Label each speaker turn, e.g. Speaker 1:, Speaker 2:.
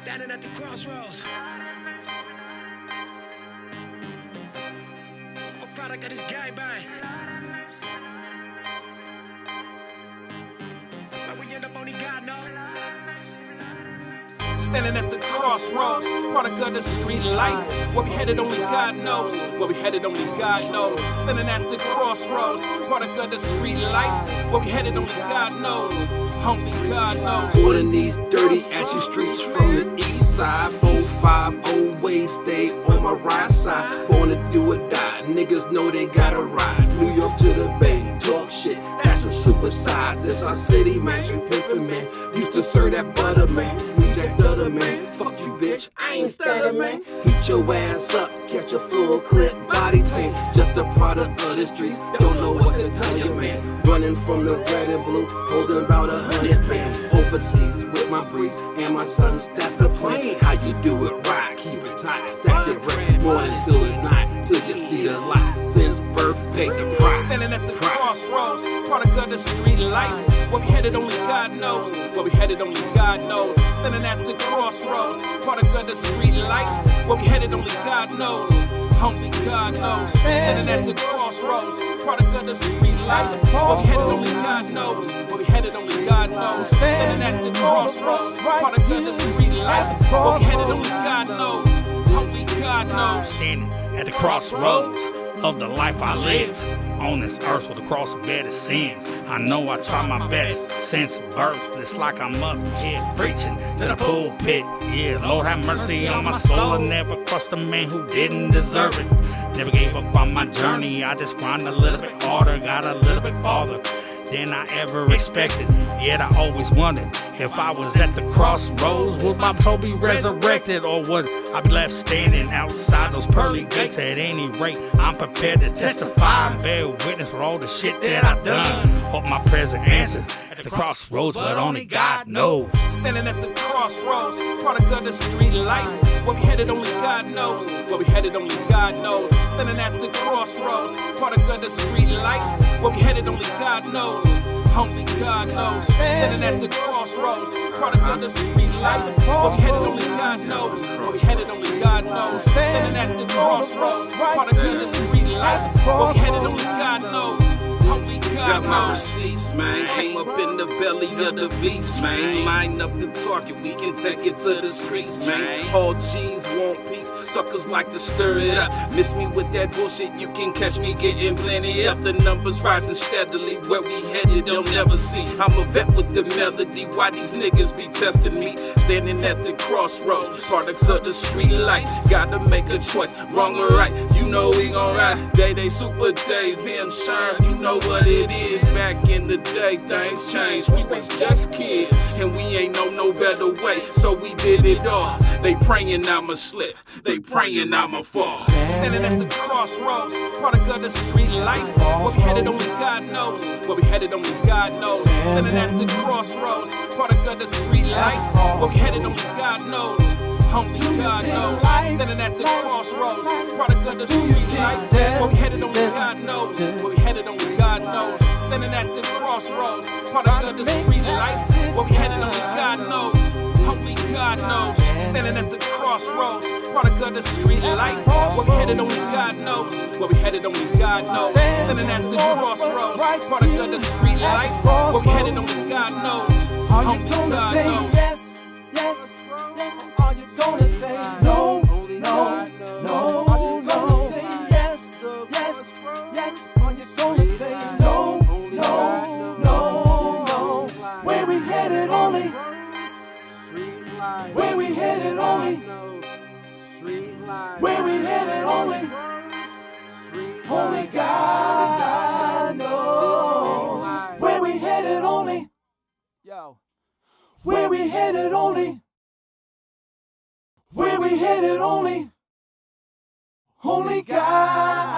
Speaker 1: Standing at the crossroads. A product of this gangbang. Where we end up, only God knows.
Speaker 2: Standing at the crossroads, product of the street life. Where we headed, only God knows. Where we headed, only God knows. Standing at the crossroads, product of the street life. Where we headed, only God knows. Only God knows.
Speaker 3: Born in these dirty, ashy streets from the east side. 4-5 always stay on my right side. Born to do or die, niggas know they gotta ride. New York to the Bay, talk shit, that's a super side. This our city, man, straight paper, man. Used to serve that butter, man. We that dutter, man. Fuck you, bitch, I ain't stutter, man. Heat your ass up, catch a full clip, body tank. Just a product of the streets, don't know what to tell you, man. Running from the red and blue, holding about 100 bands. Overseas with my breeze and my sons, that's the plan. How you do it right, keep it tight, stack your bread, morning till the night, till you see the light. Since birth, pay the price.
Speaker 2: Standing at the crossroads, product of the street life. Where we headed, only God knows. Where we headed, only God knows. Standing at the crossroads, product of the street life. Where we headed, only God knows. Only God knows. Standing at the crossroads, product of the street life. Where we headed, only God knows. Where we headed, only God knows. Standing at the crossroads, product of the street life. Where we headed, only God knows. Only God knows.
Speaker 4: Standing at the crossroads of the life I live on this earth with a cross bed of sins. I know I try my best since birth. It's like I'm up here preaching to the pulpit. Yeah, Lord have mercy on my soul. I never crossed a man who didn't deserve it. Never gave up on my journey. I just grind a little bit harder, got a little bit farther than I ever expected. Yet I always wondered if I was at the crossroads, would my soul be resurrected, or would I be left standing outside those pearly gates? At any rate, I'm prepared to testify and bear witness for all the shit that I've done. Hope my present answers at the crossroads, but only God knows.
Speaker 2: Standing at the crossroads, product of the street life. Where we headed, only God knows. Where we headed, only God knows. Standing at the crossroads, product of the street life. Where we headed, only God knows. Only God knows. Standing at the crossroads, product of the street life. Where we headed, only God knows. Where we headed, only God knows. Standing at the crossroads, product of the street life. Where we headed, only God knows. Only God
Speaker 3: Got my
Speaker 2: knows.
Speaker 3: receipts, man. Came up in the belly of the beast, man. Line up the target, we can take it to the streets, man. All G's want peace, suckers like to stir it up. Miss me with that bullshit, you can catch me getting plenty up. The numbers rising steadily, where we headed, they'll never see. I'm a vet with the melody, why these niggas be testing me? Standing at the crossroads, products of the street life. Gotta make a choice, wrong or right, you know we gon' ride. Day SupaDave, him Sherm, you know what it is. Back in the day, things changed. We was just kids, and we ain't know no better way, so we did it all. They praying I'ma slip, they praying I'ma fall.
Speaker 2: Standing at the crossroads, product of the street life. Where we headed, only God knows. Where we headed, only God knows. Standing at the crossroads, product of the street life. Where we headed, only God knows. Only God knows. Standing at the crossroads, product of the street life. Where we headed, only God knows. Where we headed, only God knows. Standing at the crossroads, product of the street life. Where we headed, only God knows. Only God knows. Standing at the crossroads, product of the street life. Where we headed, only God knows. Where we headed, only God knows. Standing at the crossroads, product of the street life. Where we headed, only God knows. Only God knows.
Speaker 5: Yes, yes, yes. Are you gonna say no, no, no? Are you gonna say yes, yes, yes? Are you gonna say no, no, no, no? Where we headed only? Where we headed only? Where we headed only? Only God knows. Where we headed only? Yo. Where we headed only? Where we headed only? Only God